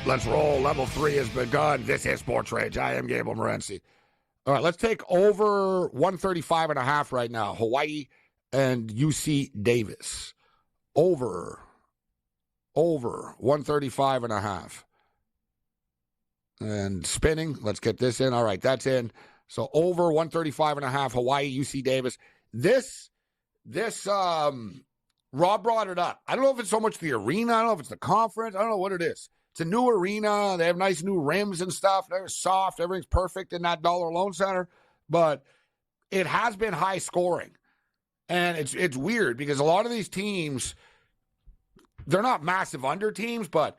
Let's roll. Level 3 has begun. This is SportsRage. I am Gabriel Morency. All right, let's take over 135.5 right now. Hawaii and UC Davis. Over 135.5. And spinning. Let's get this in. All right, that's in. So over 135.5, Hawaii, UC Davis. This, Rob brought it up. I don't know if it's so much the arena. I don't know if it's the conference. I don't know what it is. It's a new arena. They have nice new rims and stuff. They're soft. Everything's perfect in that Dollar Loan Center. But it has been high scoring. And it's weird because a lot of these teams, they're not massive under teams, but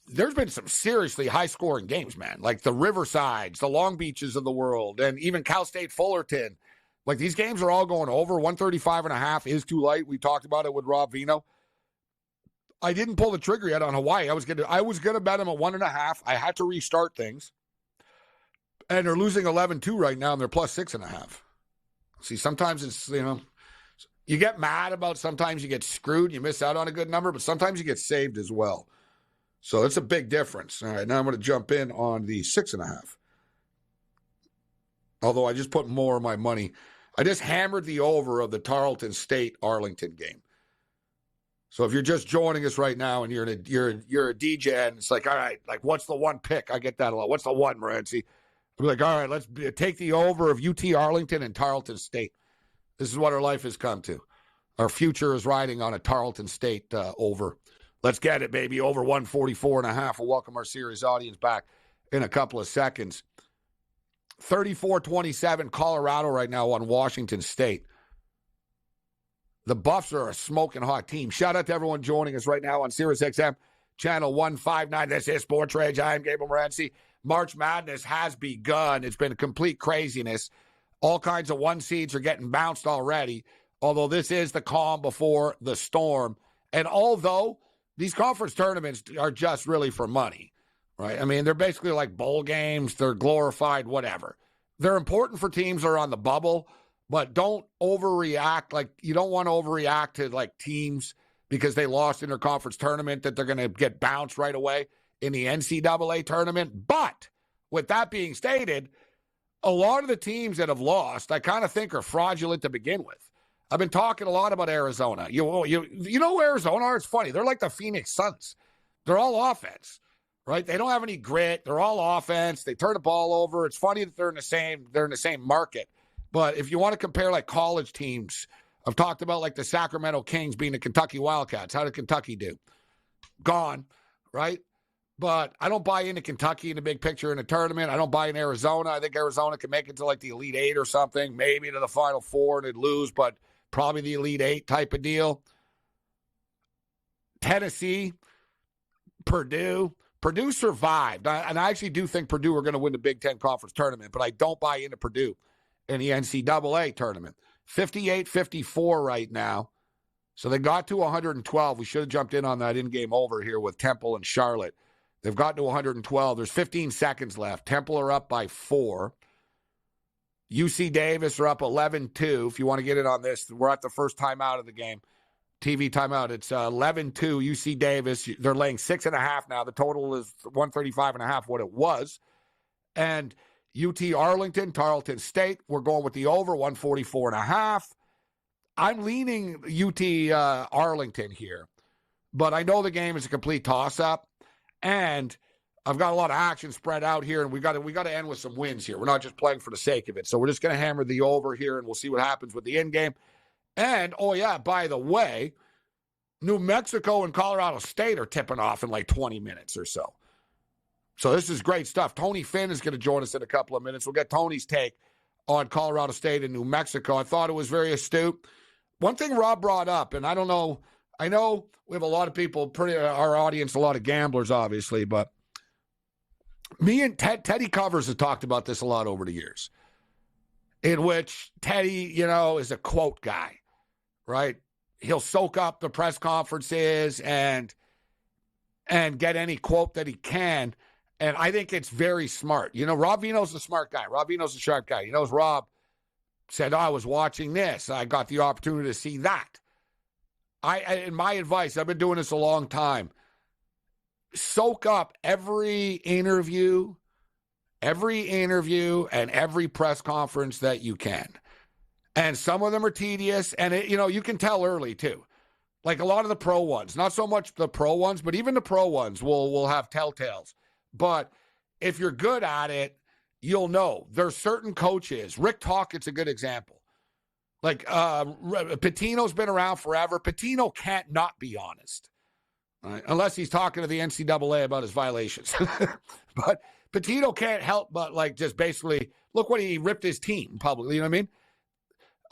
there's been some seriously high-scoring games, man. Like the Riversides, the Long Beaches of the world, and even Cal State Fullerton. Like these games are all going over. 135.5 is too light. We talked about it with Rob Vino. I didn't pull the trigger yet on Hawaii. I was gonna bet them at 1.5. I had to restart things. And they're losing 11-2 right now, and they're plus 6.5. See, sometimes it's, you get mad about sometimes you get screwed, you miss out on a good number, but sometimes you get saved as well. So it's a big difference. All right, now I'm going to jump in on the 6.5. Although I just put more of my money. I just hammered the over of the Tarleton State-Arlington game. So if you're just joining us right now and you're a DJ and it's like, all right, like what's the one pick? I get that a lot. What's the one, Morency? I'm like, all right, let's take the over of UT Arlington and Tarleton State. This is what our life has come to. Our future is riding on a Tarleton State over. Let's get it, baby. Over 144.5. We'll welcome our series audience back in a couple of seconds. 34-27 Colorado right now on Washington State. The Buffs are a smoking hot team. Shout out to everyone joining us right now on Sirius XM, channel 159. This is SportsRage. I am Gabriel Morency. March Madness has begun. It's been complete craziness. All kinds of one seeds are getting bounced already, although this is the calm before the storm. And although these conference tournaments are just really for money, right? I mean, they're basically like bowl games. They're glorified, whatever. They're important for teams that are on the bubble, but don't overreact. Like, you don't want to overreact to, like, teams because they lost in their conference tournament that they're going to get bounced right away in the NCAA tournament. But with that being stated, a lot of the teams that have lost, I kind of think are fraudulent to begin with. I've been talking a lot about Arizona. You know Arizona are? It's funny. They're like the Phoenix Suns. They're all offense, right? They don't have any grit. They're all offense. They turn the ball over. It's funny that they're in the same market. But if you want to compare like college teams, I've talked about like the Sacramento Kings being the Kentucky Wildcats. How did Kentucky do? Gone, right? But I don't buy into Kentucky in the big picture in the tournament. I don't buy in Arizona. I think Arizona can make it to like the Elite Eight or something, maybe to the Final Four and they'd lose, but probably the Elite Eight type of deal. Tennessee, Purdue survived. And I actually do think Purdue are going to win the Big Ten Conference tournament, but I don't buy into Purdue in the NCAA tournament. 58-54 right now. So they got to 112. We should have jumped in on that in-game over here with Temple and Charlotte. They've got to 112. There's 15 seconds left. Temple are up by 4. UC Davis are up 11-2. If you want to get in on this, we're at the first timeout of the game. TV timeout. It's 11-2 UC Davis. They're laying 6.5 now. The total is 135.5, what it was. And UT Arlington, Tarleton State, we're going with the over, 144.5. I'm leaning UT Arlington here, but I know the game is a complete toss-up, and I've got a lot of action spread out here, and we got to end with some wins here. We're not just playing for the sake of it, so we're just going to hammer the over here, and we'll see what happens with the end game. And, oh, yeah, by the way, New Mexico and Colorado State are tipping off in like 20 minutes or so. So this is great stuff. Tony Finn is going to join us in a couple of minutes. We'll get Tony's take on Colorado State and New Mexico. I thought it was very astute. One thing Rob brought up, and I don't know, I know we have a lot of people, our audience, a lot of gamblers, obviously, but me and Teddy Covers have talked about this a lot over the years, in which Teddy, is a quote guy, right? He'll soak up the press conferences and get any quote that he can. And I think it's very smart. Rob Vino's a smart guy. Rob Vino's a sharp guy. He knows Rob said, I was watching this. I got the opportunity to see that. In my advice, I've been doing this a long time. soak up every interview and every press conference that you can. And some of them are tedious, and you can tell early too. Like a lot of the pro ones, not so much the pro ones, but even the pro ones will have telltales. But if you're good at it, you'll know. There's certain coaches. Rick Tockett's a good example. Like Pitino's been around forever. Pitino can't not be honest, right? Unless he's talking to the NCAA about his violations. But Pitino can't help but just basically look what he ripped his team publicly. You know what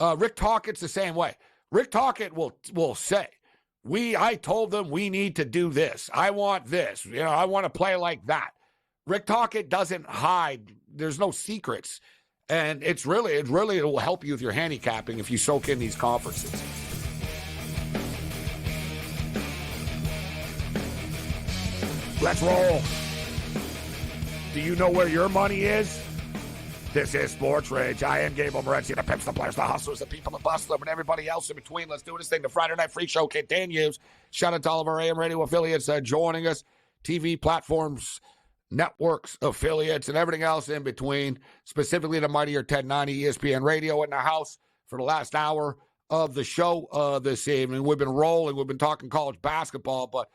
I mean? Rick Tockett's the same way. Rick Tocchet will say, I told them we need to do this. I want this. I want to play like that. Rick Tocchet doesn't hide. There's no secrets. And it will help you with your handicapping if you soak in these conferences. Let's roll. Do you know where your money is? This is Sports Rage. I am Gabriel Morency, the pimps, the players, the hustlers, the people, the bustlers, and everybody else in between. Let's do this thing. The Friday Night Freak Show continues. Shout out to all of our AM radio affiliates joining us, TV platforms, networks, affiliates, and everything else in between, specifically the mightier 1090 ESPN Radio in the house for the last hour of the show this evening. We've been rolling. We've been talking college basketball, but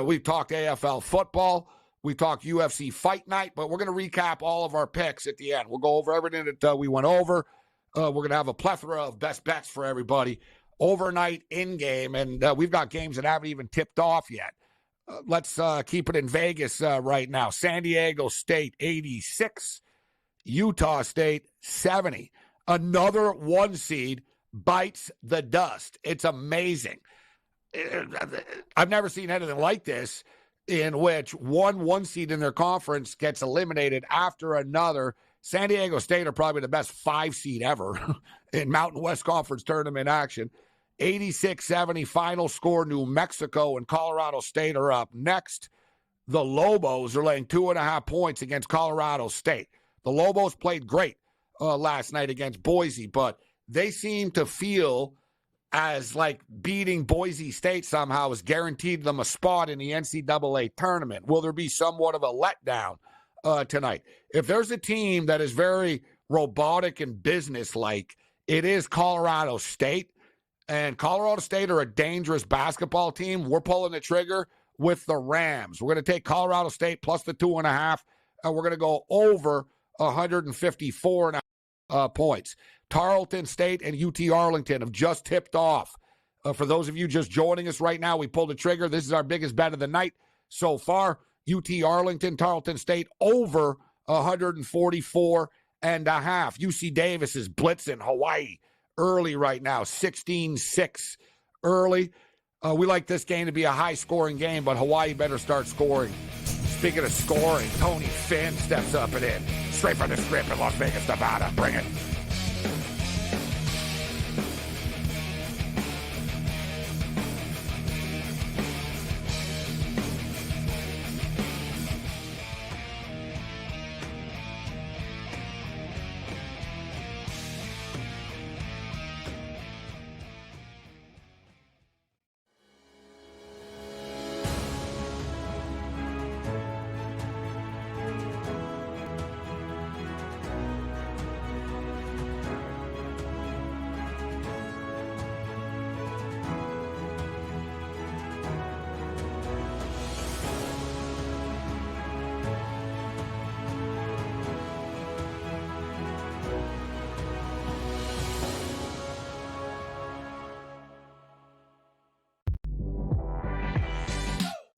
we've talked AFL football. We talked UFC Fight Night, but we're going to recap all of our picks at the end. We'll go over everything that we went over. We're going to have a plethora of best bets for everybody overnight in-game, and we've got games that haven't even tipped off yet. Let's keep it in Vegas right now. San Diego State, 86. Utah State, 70. Another one seed bites the dust. It's amazing. I've never seen anything like this, in which one seed in their conference gets eliminated after another. San Diego State are probably the best 5 seed ever in Mountain West Conference tournament action. 86-70 final score. New Mexico and Colorado State are up next. The Lobos are laying 2.5 points against Colorado State. The Lobos played great last night against Boise, but they seem to feel as beating Boise State somehow has guaranteed them a spot in the NCAA tournament. Will there be somewhat of a letdown tonight? If there's a team that is very robotic and business-like, it is Colorado State. And Colorado State are a dangerous basketball team. We're pulling the trigger with the Rams. We're going to take Colorado State plus the 2.5, and we're going to go over 154.5 points. Tarleton State and UT Arlington have just tipped off. For those of you just joining us right now, we pulled the trigger. This is our biggest bet of the night so far. UT Arlington, Tarleton State over 144.5. UC Davis is blitzing Hawaii early right now, 16-6 early. We like this game to be a high-scoring game, but Hawaii better start scoring. Speaking of scoring, Tony Finn steps up and in. Straight from the Strip in Las Vegas, Nevada. Bring it.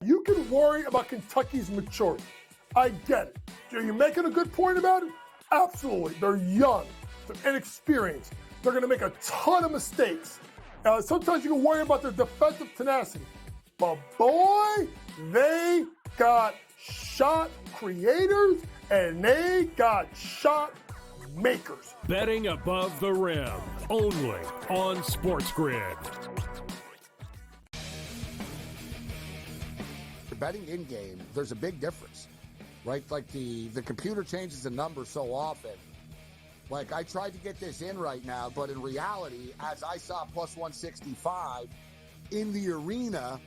You can worry about Kentucky's maturity. I get it. Are you making a good point about it? Absolutely. They're young. They're inexperienced. They're going to make a ton of mistakes. Sometimes you can worry about their defensive tenacity. But boy, they got shot creators and they got shot makers. Betting above the rim, only on SportsGrid. Betting in-game, there's a big difference, right? Like the computer changes the number so often. Like, I tried to get this in right now, but in reality, as I saw plus 165 in the arena,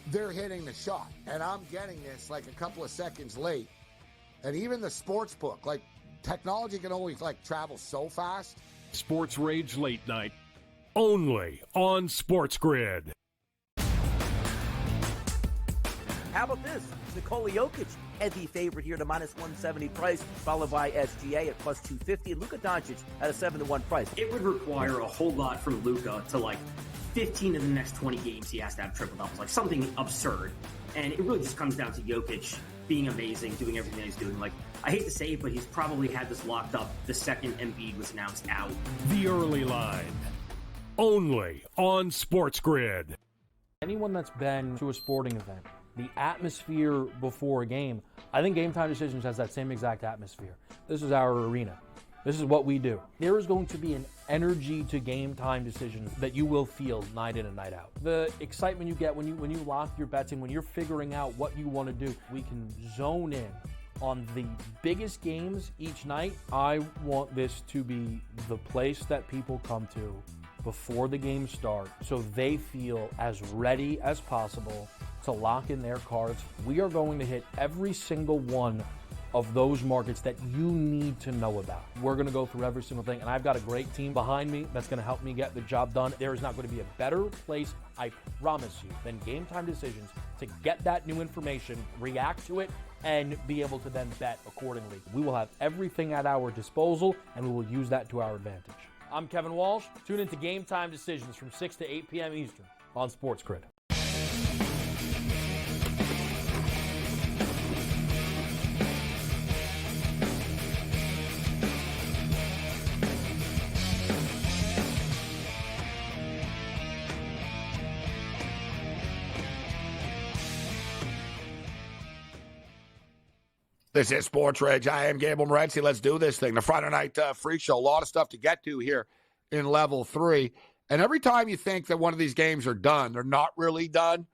they're hitting the shot. And I'm getting this like a couple of seconds late. And even the sports book, like technology can only like travel so fast. SportsRage Late Night, only on SportsGrid. How about this? Nikola Jokic, heavy favorite here to -170 price, followed by SGA at +250, and Luka Doncic at a 7-1 price. It would require a whole lot from Luka to, like, 15 of the next 20 games he has to have triple doubles, like something absurd. And it really just comes down to Jokic being amazing, doing everything he's doing. Like, I hate to say it, but he's probably had this locked up the second Embiid was announced out. The early line, only on SportsGrid. Anyone that's been to a sporting event, the atmosphere before a game, I think Game Time Decisions has that same exact atmosphere. This is our arena. This is what we do. There is going to be an energy to Game Time Decisions that you will feel night in and night out. The excitement you get when you lock your bets in, when you're figuring out what you want to do, we can zone in on the biggest games each night. I want this to be the place that people come to before the games start so they feel as ready as possible to lock in their cards. We are going to hit every single one of those markets that you need to know about. We're going to go through every single thing, and I've got a great team behind me that's going to help me get the job done. There is not going to be a better place, I promise you, than Game Time Decisions to get that new information, react to it, and be able to then bet accordingly. We will have everything at our disposal, and we will use that to our advantage. I'm Kevin Walsh. Tune into Game Time Decisions from 6 to 8 p.m. Eastern on SportsGrid. This is SportsRage. I am Gabriel Morency. Let's do this thing. The Friday Night Freak Show. A lot of stuff to get to here in Level 3. And every time you think that one of these games are done, they're not really done.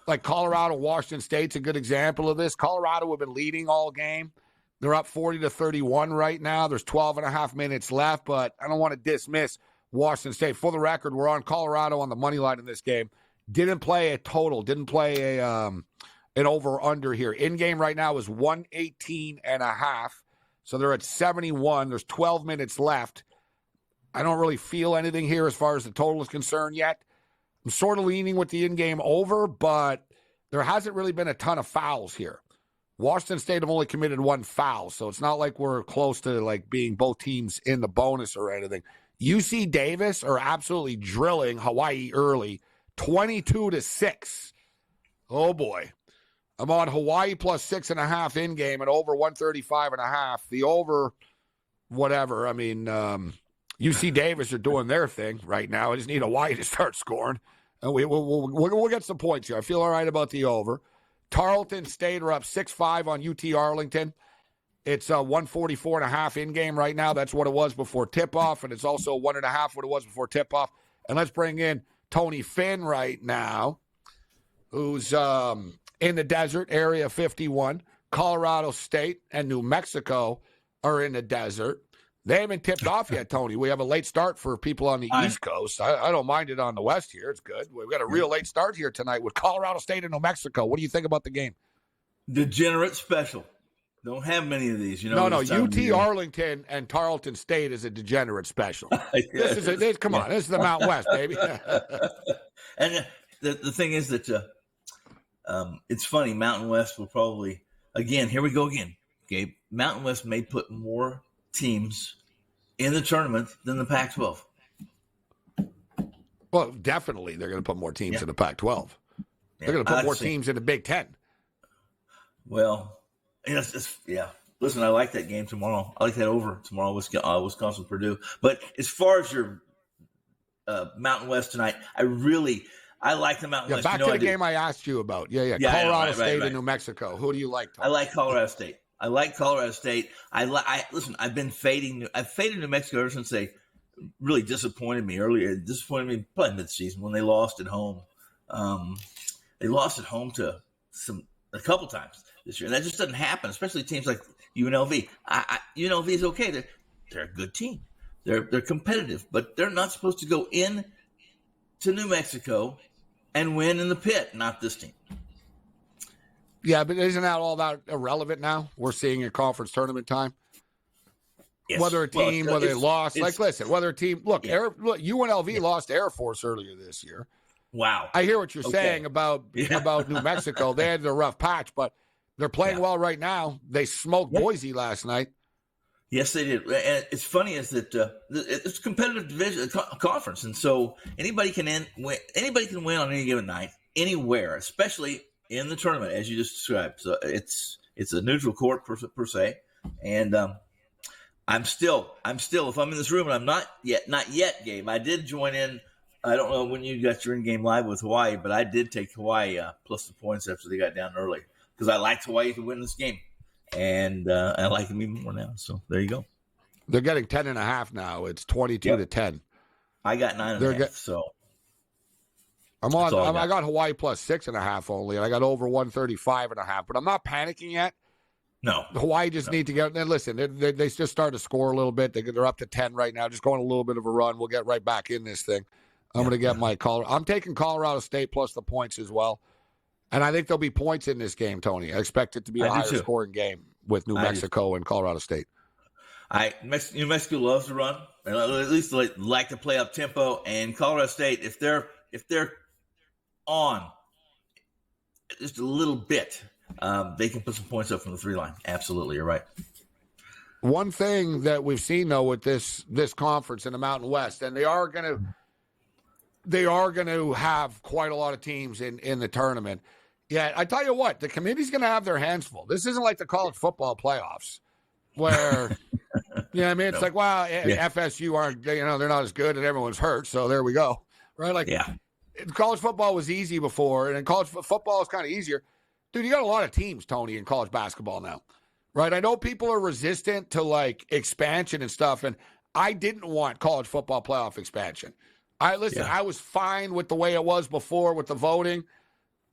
Like Colorado, Washington State's a good example of this. Colorado have been leading all game. They're up 40-31 right now. There's 12 and a half minutes left, but I don't want to dismiss Washington State. For the record, we're on Colorado on the money line in this game. Didn't play a total. Didn't play an over-under here. In-game right now is 118.5. So they're at 71. There's 12 minutes left. I don't really feel anything here as far as the total is concerned yet. I'm sort of leaning with the in-game over, but there hasn't really been a ton of fouls here. Washington State have only committed one foul, so it's not like we're close to like being both teams in the bonus or anything. UC Davis are absolutely drilling Hawaii early, 22-6. Oh, boy. I'm on Hawaii plus 6.5 in-game and over 135.5. The over, whatever. I mean, UC Davis are doing their thing right now. I just need Hawaii to start scoring. And we'll get some points here. I feel all right about the over. Tarleton State are up 6-5 on UT Arlington. It's 144.5 in-game right now. That's what it was before tip-off, and it's also 1.5 what it was before tip-off. And let's bring in Tony Finn right now, who's in the desert, Area 51. Colorado State and New Mexico are in the desert. They haven't tipped off yet, Tony. We have a late start for people on the East Coast. I don't mind it on the West here. It's good. We've got a real late start here tonight with Colorado State and New Mexico. What do you think about the game? Degenerate special. Don't have many of these. You know. No. UT Arlington and Tarleton State is a degenerate special. Come on. This is the Mountain West, baby. And the thing is that it's funny. Mountain West will probably, again, here we go again, Gabe. Mountain West may put more teams in the tournament than the Pac-12. Well, definitely they're going to put more teams in the Pac-12. They're going to put more teams in the Big Ten. Well, yeah. Listen, I like that game tomorrow. I like that over tomorrow, Wisconsin, Purdue. But as far as your Mountain West tonight, I like the Mountain West. Back to the game I asked you about. Yeah. Colorado State and New Mexico. Who do you like, Tom? I like Colorado State. Listen, I've faded New Mexico ever since they really disappointed me earlier. It disappointed me probably midseason when they lost at home. They lost at home to a couple times this year. And that just doesn't happen, especially teams like UNLV. UNLV is okay. They're a good team. They're competitive, but they're not supposed to go in to New Mexico and win in the pit, not this team. Yeah, but isn't that all that irrelevant now? We're seeing in conference tournament time. Yes. Whether a team, whether they lost. Like, listen, whether a team, look, UNLV lost to Air Force earlier this year. Wow. I hear what you're saying about New Mexico. They had a rough patch, but they're playing well right now. They smoked Boise last night. Yes, they did. And it's funny is that it's a competitive division conference, and so anybody can win. Anybody can win on any given night, anywhere, especially in the tournament, as you just described. So it's a neutral court per se, and I'm still. If I'm in this room and I'm not yet, Gabe. I did join in. I don't know when you got your in-game live with Hawaii, but I did take Hawaii plus the points after they got down early because I liked Hawaii to win this game. And I like them even more now. So there you go. They're getting 10.5 now. It's 22-10. I got 9.5. So I'm on. I got Hawaii plus 6.5 only, and I got over 135.5. But I'm not panicking yet. No, Hawaii just need to get. And listen, they just started to score a little bit. They're up to 10 right now. Just going a little bit of a run. We'll get right back in this thing. I'm going to get my Colorado. I'm taking Colorado State plus the points as well. And I think there'll be points in this game, Tony. I expect it to be a higher scoring game with New Mexico and Colorado State. New Mexico loves to run, and at least they like to play up tempo. And Colorado State, if they're on just a little bit, they can put some points up from the 3 line. Absolutely, you're right. One thing that we've seen though with this conference in the Mountain West, and they are going to have quite a lot of teams in the tournament. Yeah, I tell you what, the committee's going to have their hands full. This isn't like the college football playoffs where, you know what I mean? It's like, wow, FSU aren't, they're not as good and everyone's hurt. So there we go. Right? Like, college football was easy before, and college football is kind of easier. Dude, you got a lot of teams, Tony, in college basketball now. Right? I know people are resistant to like expansion and stuff, and I didn't want college football playoff expansion. I was fine with the way it was before with the voting.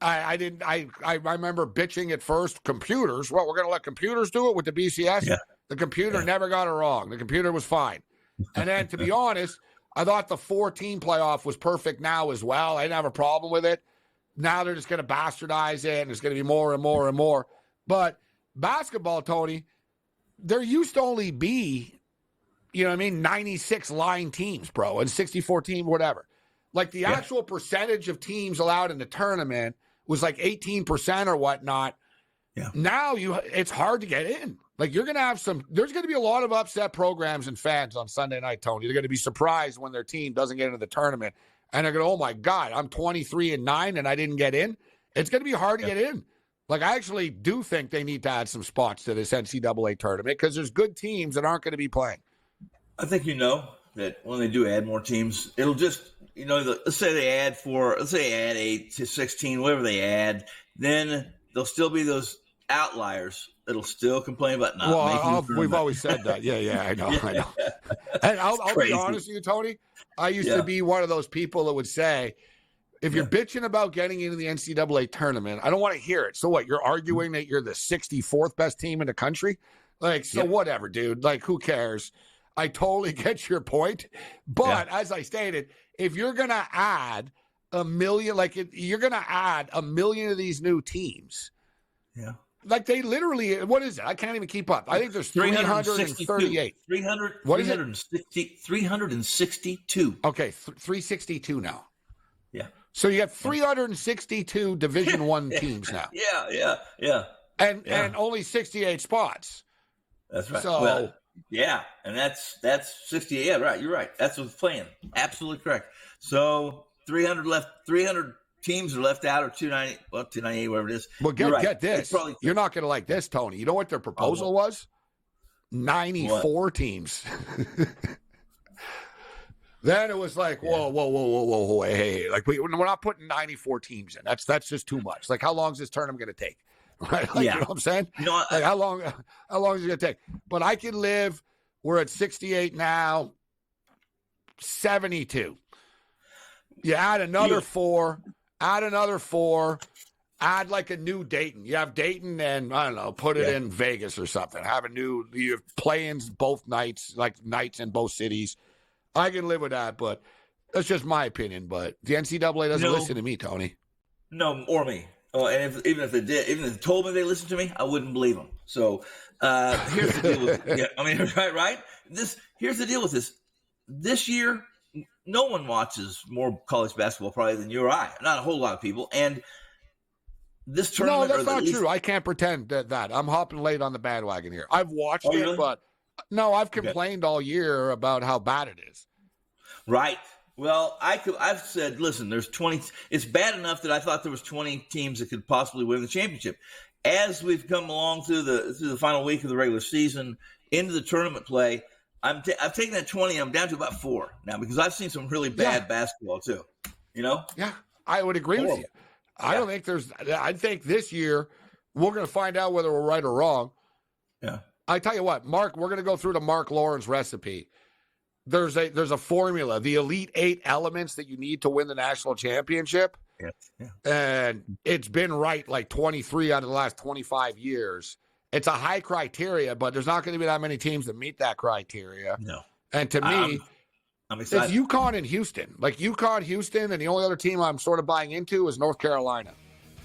I remember bitching at first. Computers, well, we're going to let computers do it with the BCS. Yeah. The computer never got it wrong. The computer was fine. And then, to be honest, I thought the 4-team playoff was perfect now as well. I didn't have a problem with it. Now they're just going to bastardize it, and it's going to be more and more and more. But basketball, Tony, there used to only be, 96 line teams, bro, and 64 team, whatever. Like the actual percentage of teams allowed in the tournament was like 18% or whatnot. Yeah. Now it's hard to get in. Like you're going to have there's going to be a lot of upset programs and fans on Sunday night, Tony. They're going to be surprised when their team doesn't get into the tournament. And they're going to, oh my God, I'm 23-9 and I didn't get in. It's going to be hard to get in. Like I actually do think they need to add some spots to this NCAA tournament because there's good teams that aren't going to be playing. I think that when they do add more teams, it'll just, let's say they add 8 to 16, whatever they add, then there'll still be those outliers that'll still complain about not making we've always said that. Yeah, I know. And I'll be honest with you, Tony. I used to be one of those people that would say, if you're bitching about getting into the NCAA tournament, I don't want to hear it. So what? You're arguing that you're the 64th best team in the country? Like, so whatever, dude. Like, who cares? I totally get your point. But as I stated, if you're going to add a million, you're going to add a million of these new teams. Yeah. Like they literally, what is it? I can't even keep up. I think there's 338. 362. Okay, 362 now. Yeah. So you have 362 Division I teams now. Yeah. And only 68 spots. That's right. So and that's 68. Yeah, right. You're right. That's what's playing. Absolutely correct. So 300 left. 300 teams are left out, or 298, whatever it is. Well, get this. You're not going to like this, Tony. You know what their proposal was? 94 teams. Then it was like, whoa, hey. Like we're not putting 94 teams in. That's just too much. Like, how long is this tournament going to take? Right? Like, you know what I'm saying? Like how long is it going to take? But I can live. We're at 68 now. 72. You add another 4. Add another 4. Add like a new Dayton. You have Dayton and, I don't know, put it in Vegas or something. You have play-ins both nights, like nights in both cities. I can live with that, but That's just my opinion, but the NCAA doesn't listen to me, Tony. No, or me. And even if they did, even if they told me they listened to me, I wouldn't believe them. So here's the deal with right? Here's the deal with this. This year, no one watches more college basketball probably than you or I. Not a whole lot of people. And this tournament, no, that's not true. I can't pretend that. I'm hopping late on the bandwagon here. I've watched it, really? But no, I've complained all year about how bad it is. Right. Well, I've said, listen, there's 20. It's bad enough that I thought there was 20 teams that could possibly win the championship. As we've come along through the final week of the regular season into the tournament play, I've taken that 20. I'm down to about 4 now because I've seen some really bad basketball too. Yeah, I would agree with you. I don't think I think this year we're going to find out whether we're right or wrong. Yeah. I tell you what, Mark, we're going to go through the Mark Lawrence recipe. There's a formula, the elite 8 elements that you need to win the national championship. Yeah. And it's been right like 23 out of the last 25 years. It's a high criteria, but there's not going to be that many teams that meet that criteria. No. And to me, I'm excited. It's UConn and Houston. Like UConn, Houston, and the only other team I'm sort of buying into is North Carolina.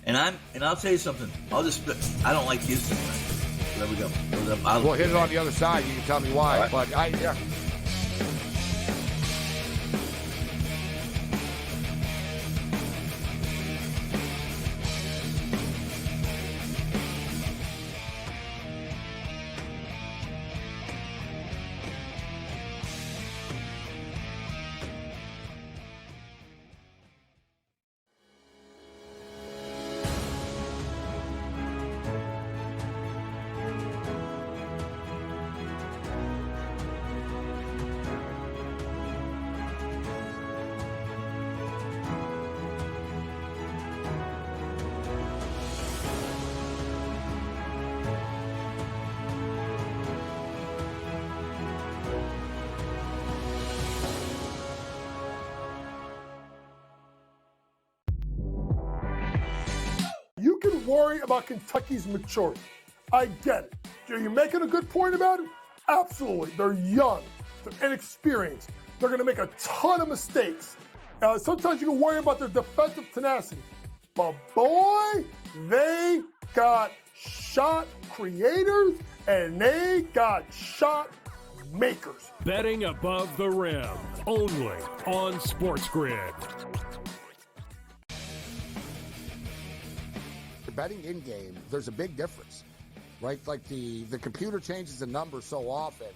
And I'll tell you something. I don't like Houston. There we go. We'll hit it on the other side. You can tell me why. Right. But yeah. You can worry about Kentucky's maturity. I get it. Are you making a good point about it? Absolutely. They're young. They're inexperienced. They're going to make a ton of mistakes. Sometimes you can worry about their defensive tenacity. But boy, they got shot creators and they got shot makers. Betting above the rim, only on SportsGrid. Betting in game, there's a big difference, right? Like the computer changes the number so often.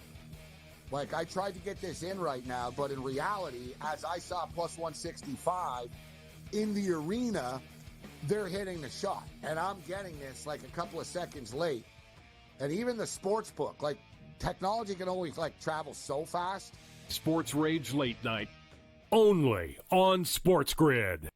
Like I tried to get this in right now, but in reality, as I saw plus 165 in the arena, they're hitting the shot, and I'm getting this like a couple of seconds late. And even the sports book, like technology can only like travel so fast. SportsRage Late Night, only on SportsGrid.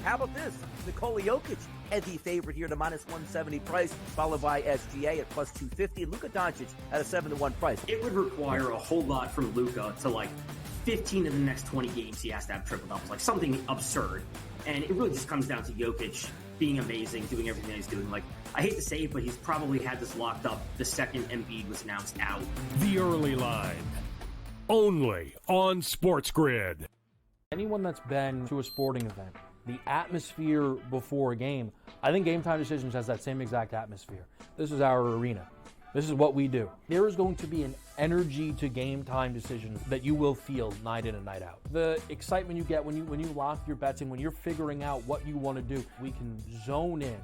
How about this? Nikola Jokic, heavy favorite here to minus 170 price, followed by SGA at plus 250, and Luka Doncic at a 7-1 price. It would require a whole lot from Luka to 15 of the next 20 games he has to have triple doubles, like something absurd. And it really just comes down to Jokic being amazing, doing everything that he's doing. I hate to say it, but he's probably had this locked up the second Embiid was announced out. The early line, only on SportsGrid. Anyone that's been to a sporting event, the atmosphere before a game, I think Game Time Decisions has that same exact atmosphere. This is our arena. This is what we do. There is going to be an energy to Game Time Decisions that you will feel night in and night out. The excitement you get when you lock your bets in, when you're figuring out what you want to do, we can zone in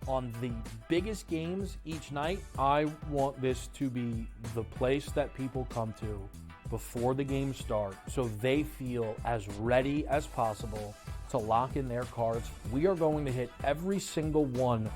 on the biggest games each night. I want this to be the place that people come to before the games start so they feel as ready as possible to lock in their cards. We are going to hit every single one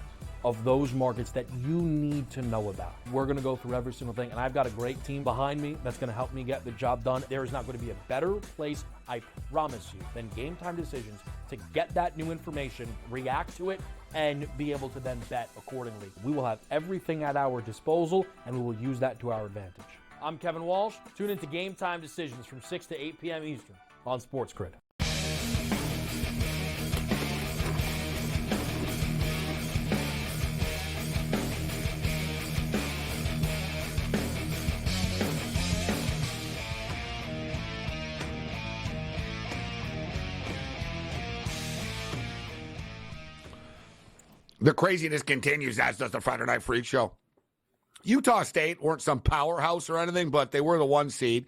of those markets that you need to know about. We're going to go through every single thing, and I've got a great team behind me that's going to help me get the job done. There is not going to be a better place, I promise you, than Game Time Decisions to get that new information, react to it, and be able to then bet accordingly. We will have everything at our disposal, and we will use that to our advantage. I'm Kevin Walsh. Tune into Game Time Decisions from 6 to 8 p.m. Eastern on SportsGrid. The craziness continues, as does the Friday Night Freak Show. Utah State weren't some powerhouse or anything, but they were the 1 seed.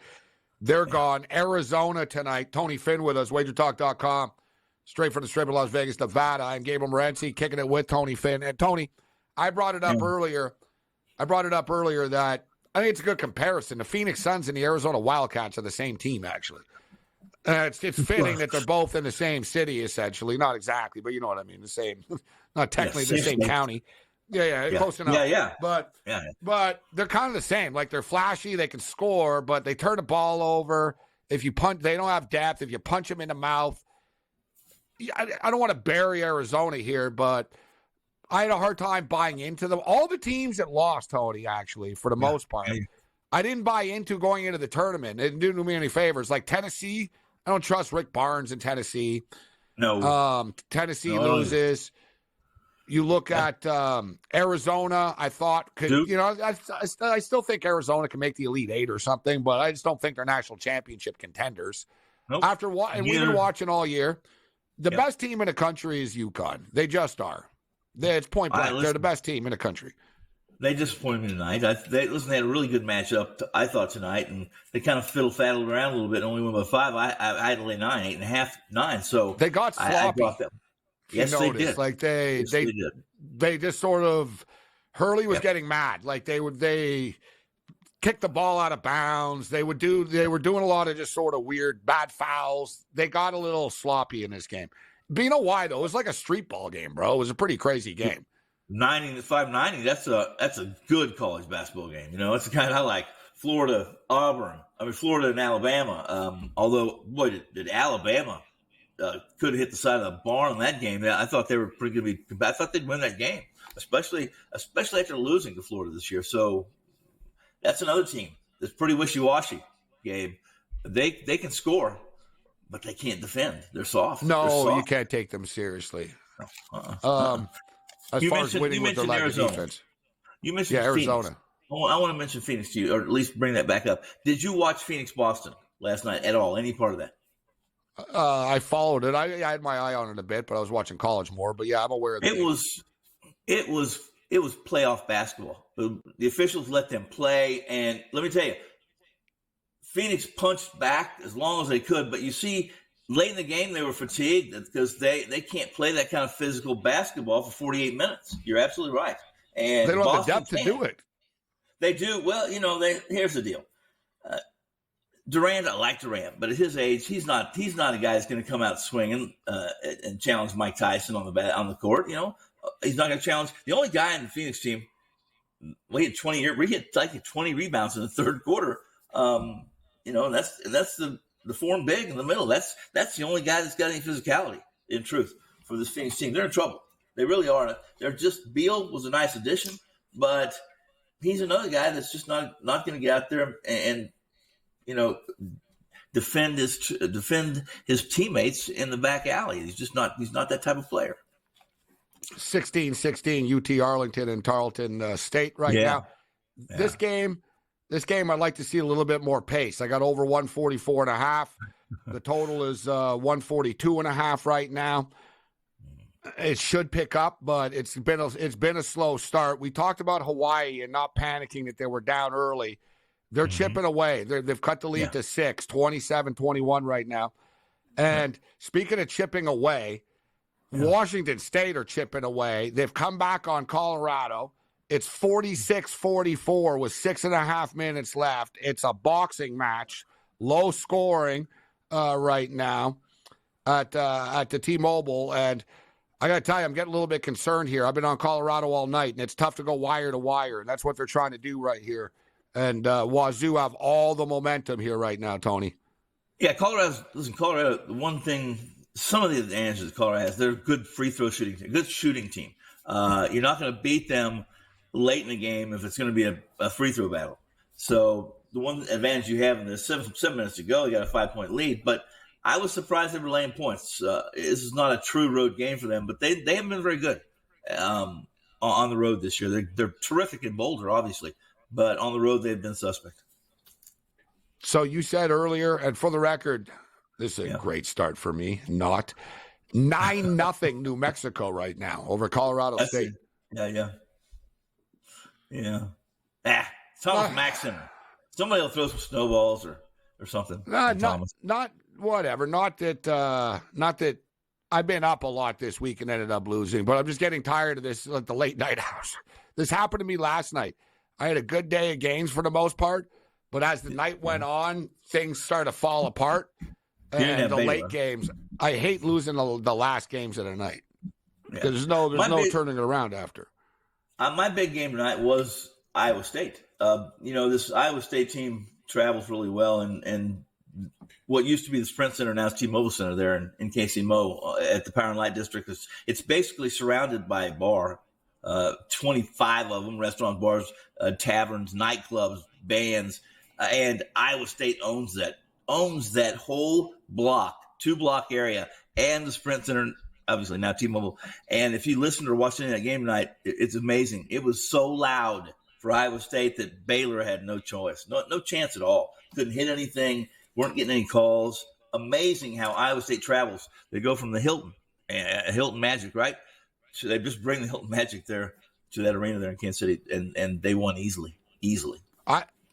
They're gone. Arizona tonight. Tony Finn with us, wagertalk.com. Straight from the Strip of Las Vegas, Nevada. I'm Gabriel Morency, kicking it with Tony Finn. And Tony, I brought it up earlier. That I think it's a good comparison. The Phoenix Suns and the Arizona Wildcats are the same team, actually. It's fitting that they're both in the same city, essentially. Not exactly, but you know what I mean. The same, not technically the same county. Yeah, close enough. Yeah. But they're kind of the same. Like, they're flashy, they can score, but they turn the ball over. If you punch, they don't have depth. If you punch them in the mouth, I don't want to bury Arizona here, but I had a hard time buying into them. All the teams that lost, Tony, actually, for the most part, I didn't buy into going into the tournament. It didn't do me any favors. Like Tennessee, I don't trust Rick Barnes in Tennessee. No. Tennessee loses. You look at Arizona, I thought could, Duke. you know, I still think Arizona can make the Elite Eight or something, but I just don't think they're national championship contenders. Nope. And we've been watching all year. The best team in the country is UConn. They just are. It's point blank. They're the best team in the country. They disappointed me tonight. They had a really good matchup, I thought, tonight, and they kind of fiddle-faddled around a little bit and only won by 5. I had to lay 9, 8.5, 9. So they got sloppy. I brought them. Yes, they did. Like they just sort of, Hurley was getting mad. Like they kicked the ball out of bounds. They were doing a lot of just sort of weird bad fouls. They got a little sloppy in this game. But you know why though? It was like a street ball game, bro. It was a pretty crazy game. 590. That's a good college basketball game. You know, it's the kind I like. Florida and Alabama. Although, boy, did Alabama could have hit the side of the barn on that game. I thought they were pretty good. I thought they'd win that game, especially after losing to Florida this year. So that's another team that's pretty wishy-washy, Gabe. They can score, but they can't defend. They're soft. You can't take them seriously. As far as winning with their lack of defense. You mentioned Arizona. Phoenix. I want to mention Phoenix to you, or at least bring that back up. Did you watch Phoenix-Boston last night at all? Any part of that? I followed it. I had my eye on it a bit, but I was watching college more. But yeah, I'm aware of it. It was playoff basketball. The officials let them play, and let me tell you, Phoenix punched back as long as they could. But you see, late in the game, they were fatigued because they can't play that kind of physical basketball for 48 minutes. You're absolutely right. And they don't have the Boston depth to do it. They do. Well, you know, here's the deal. Durant, I like Durant, but at his age, he's not a guy that's going to come out swinging and challenge Mike Tyson on the court. You know, he's not going to challenge the only guy in the Phoenix team. We had 20 rebounds in the third quarter. You know, and that's the form big in the middle. That's the only guy that's got any physicality. In truth, for this Phoenix team, they're in trouble. They really are. Beal was a nice addition, but he's another guy that's just not going to get out there and you know, defend his teammates in the back alley. He's not that type of player. 16-16 UT Arlington and Tarleton State now. Yeah. This game I'd like to see a little bit more pace. I got over 144.5. The total is 142.5 right now. It should pick up, but it's been a slow start. We talked about Hawaii and not panicking that they were down early. They're chipping away. They've cut the lead to 6, 27-21 right now. And speaking of chipping away, Washington State are chipping away. They've come back on Colorado. It's 46-44 with 6.5 minutes left. It's a boxing match, low scoring right now at the T-Mobile. And I got to tell you, I'm getting a little bit concerned here. I've been on Colorado all night, and it's tough to go wire to wire. And that's what they're trying to do right here. And Wazoo have all the momentum here right now, Tony. Yeah, Colorado, the one thing, some of the advantages Colorado has, they're a good free throw shooting team, good shooting team. You're not going to beat them late in the game if it's going to be a free throw battle. So the one advantage you have in this, 7 minutes to go, you got a 5-point lead. But I was surprised they were laying points. This is not a true road game for them, but they haven't been very good on the road this year. They're terrific in Boulder, obviously. But on the road, they've been suspect. So you said earlier, and for the record, this is a great start for me. 9-0 New Mexico right now over Colorado State. Yeah. Thomas Mack Center. Somebody will throw some snowballs or something. Not whatever. Not that I've been up a lot this week and ended up losing, but I'm just getting tired of this, like the late night hours. This happened to me last night. I had a good day of games for the most part, but as the night went on, things started to fall apart. And the late games, I hate losing the last games of the night because there's no turning it around after. My big game tonight was Iowa State. This Iowa State team travels really well, and what used to be the Sprint Center now is T-Mobile Center there in KC-Mo at the Power and Light District. It's basically surrounded by a bar, 25 of them, restaurants, bars, taverns, nightclubs, bands, and Iowa State owns that whole block, 2-block area, and the Sprint Center, obviously now T-Mobile. And if you listened or watched any of that game tonight, it's amazing. It was so loud for Iowa State that Baylor had no choice, no chance at all. Couldn't hit anything, weren't getting any calls. Amazing how Iowa State travels. They go from the Hilton Magic, right? So they just bring the Hilton Magic there to that arena there in Kansas City, and they won easily.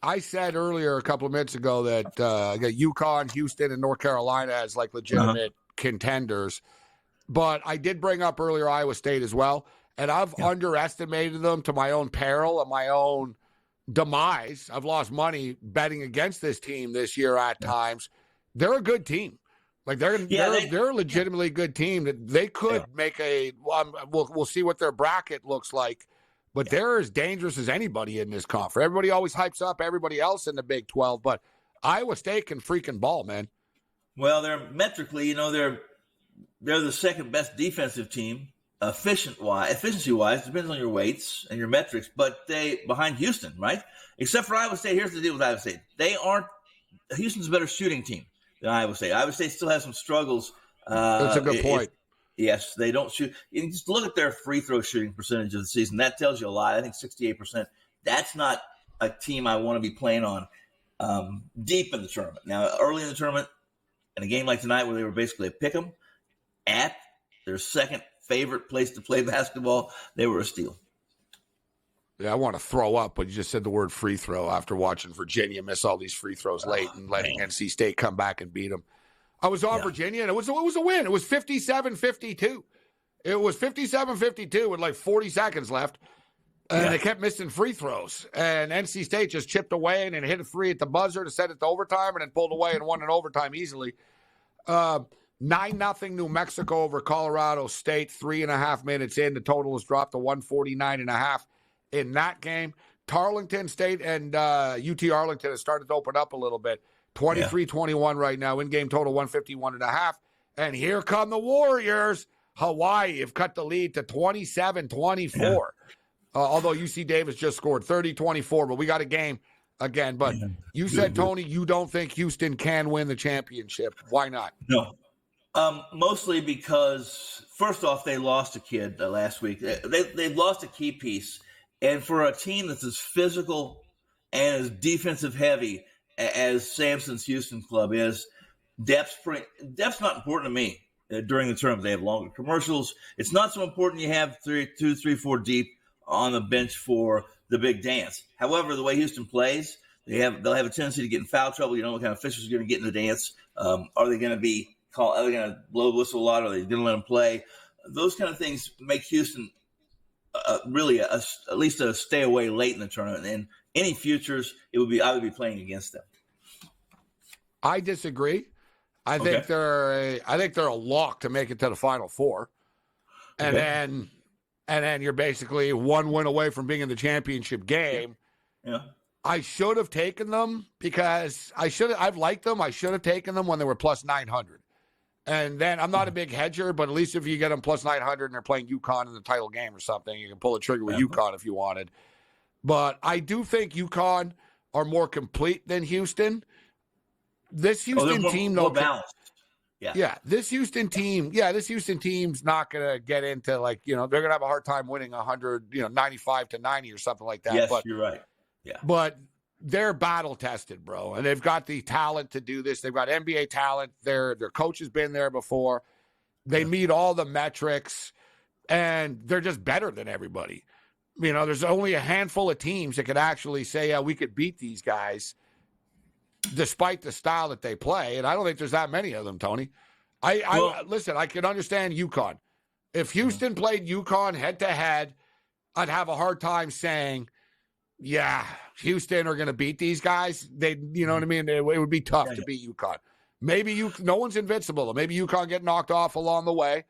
I said earlier a couple of minutes ago that I got UConn, Houston, and North Carolina as like legitimate contenders. But I did bring up earlier Iowa State as well, and I've underestimated them to my own peril and my own demise. I've lost money betting against this team this year at times. They're a good team. Like they're a legitimately good team that they could make a. We'll see what their bracket looks like. But they're as dangerous as anybody in this conference. Everybody always hypes up everybody else in the Big 12, but Iowa State can freaking ball, man. Well, they're metrically, they're the second best defensive team, efficiency-wise, depends on your weights and your metrics, but they behind Houston, right? Except for Iowa State. Here's the deal with Iowa State. Houston's a better shooting team than Iowa State. Iowa State still has some struggles. That's a good point. Yes, they don't shoot. You just look at their free throw shooting percentage of the season. That tells you a lot. I think 68%. That's not a team I want to be playing on deep in the tournament. Now, early in the tournament, in a game like tonight where they were basically a pick'em at their second favorite place to play basketball, they were a steal. Yeah, I want to throw up, but you just said the word free throw after watching Virginia miss all these free throws late and letting NC State come back and beat them. I was on Virginia, and it was a win. It was 57-52. It was 57-52 with like 40 seconds left, and they kept missing free throws. And NC State just chipped away and then hit a free at the buzzer to set it to overtime and then pulled away and won in overtime easily. 9-0 New Mexico over Colorado State, 3.5 minutes in. The total has dropped to 149.5 in that game. Tarleton State and UT Arlington has started to open up a little bit. 23-21 right now, in-game total 151.5. And here come the Warriors. Hawaii have cut the lead to 27-24. Yeah. Although UC Davis just scored 30-24, but we got a game again. But you said, Tony, you don't think Houston can win the championship. Why not? No. Mostly because, first off, they lost a kid last week. They lost a key piece. And for a team that's as physical and as defensive heavy as Sampson's Houston club is, depth's not important to me during the tournament. They have longer commercials. It's not so important you have 2, 3, 4 deep on the bench for the big dance. However, the way Houston plays, they'll have a tendency to get in foul trouble. You don't know what kind of officials are going to get in the dance. Are they going to be called? Are they going to blow the whistle a lot? Are they going to let them play? Those kind of things make Houston really at least a stay away late in the tournament. And any futures, I would be playing against them. I disagree. I think they're a lock to make it to the Final Four, and then you're basically one win away from being in the championship game. Yeah. I should have taken them because I've liked them. I should have taken them when they were plus 900. And then I'm not a big hedger, but at least if you get them plus 900 and they're playing UConn in the title game or something, you can pull the trigger with UConn if you wanted. But I do think UConn are more complete than Houston. This Houston team, though, balanced. This Houston team's not going to get into they're going to have a hard time winning 100, 95-90 or something like that. Yes, but, you're right. Yeah. But they're battle tested, bro. And they've got the talent to do this. They've got NBA talent. Their coach has been there before. They meet all the metrics, and they're just better than everybody. You know, there's only a handful of teams that could actually say, yeah, we could beat these guys despite the style that they play. And I don't think there's that many of them, Tony. Listen, I can understand UConn. If Houston played UConn head-to-head, I'd have a hard time saying, yeah, Houston are going to beat these guys. You know what I mean? It would be tough to beat UConn. Maybe no one's invincible. Maybe UConn get knocked off along the way.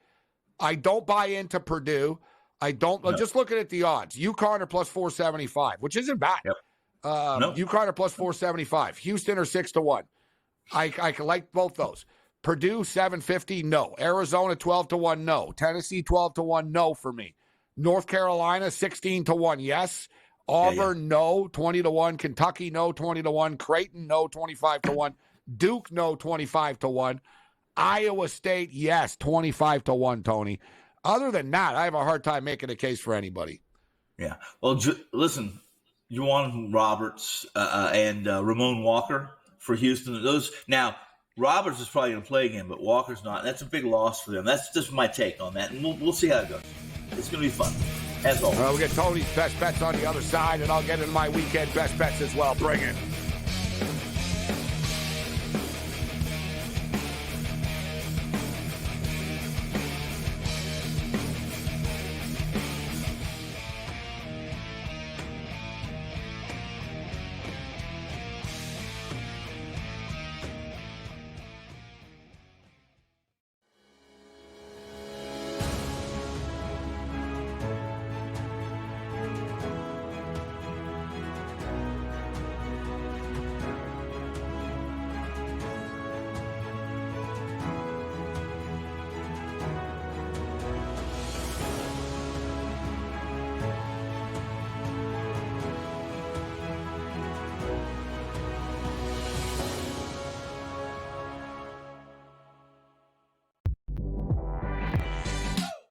I don't buy into Purdue. Just looking at the odds. UConn are plus 475, which isn't bad. Yep. UConn are plus 475. Houston are 6-1. I can like both those. Purdue 750, no. Arizona 12-1, no. Tennessee 12-1, no for me. North Carolina 16-1, yes. Auburn, no, 20-1. Kentucky, no, 20-1. Creighton, no, 25-1. Duke, no, 25-1. Iowa State, yes, 25-1, Tony. Other than that, I have a hard time making a case for anybody. Yeah. Well, listen, Juwan Roberts and Ramon Walker for Houston. Now, Roberts is probably going to play again, but Walker's not. That's a big loss for them. That's just my take on that, and we'll see how it goes. It's going to be fun, as always. We'll get Tony's best bets on the other side, and I'll get into my weekend best bets as well. Bring it.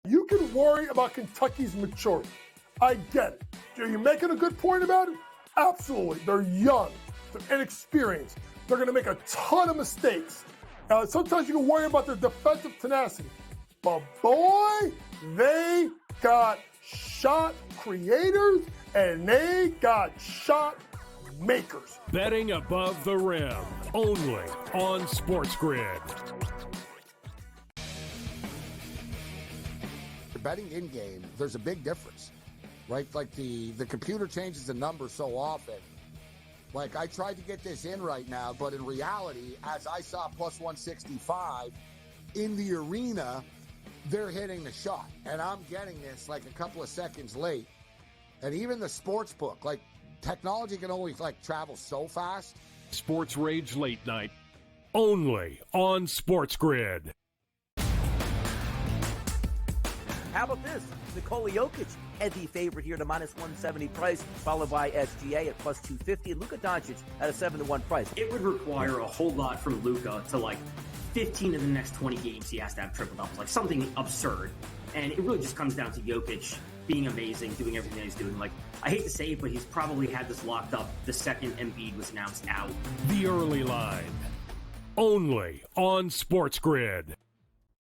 You can worry about Kentucky's maturity. I get it. Are you making a good point about it? Absolutely. They're young. They're inexperienced. They're going to make a ton of mistakes. Sometimes you can worry about their defensive tenacity. But boy, they got shot creators and they got shot makers. Betting above the rim, only on SportsGrid. Betting in game, there's a big difference, right? Like the computer changes the number so often. Like I tried to get this in right now, but in reality, as I saw plus 165 in the arena, they're hitting the shot, and I'm getting this like a couple of seconds late. And even the sports book, like technology can only like travel so fast. SportsRage Late Night, only on SportsGrid. How about this? Nikola Jokic, heavy favorite here to minus 170 price, followed by SGA at plus 250, and Luka Doncic at a 7-1 price. It would require a whole lot from Luka to, like, 15 of the next 20 games he has to have triple doubles, like something absurd. And it really just comes down to Jokic being amazing, doing everything he's doing. Like, I hate to say it, but he's probably had this locked up the second Embiid was announced out. The early line, only on SportsGrid.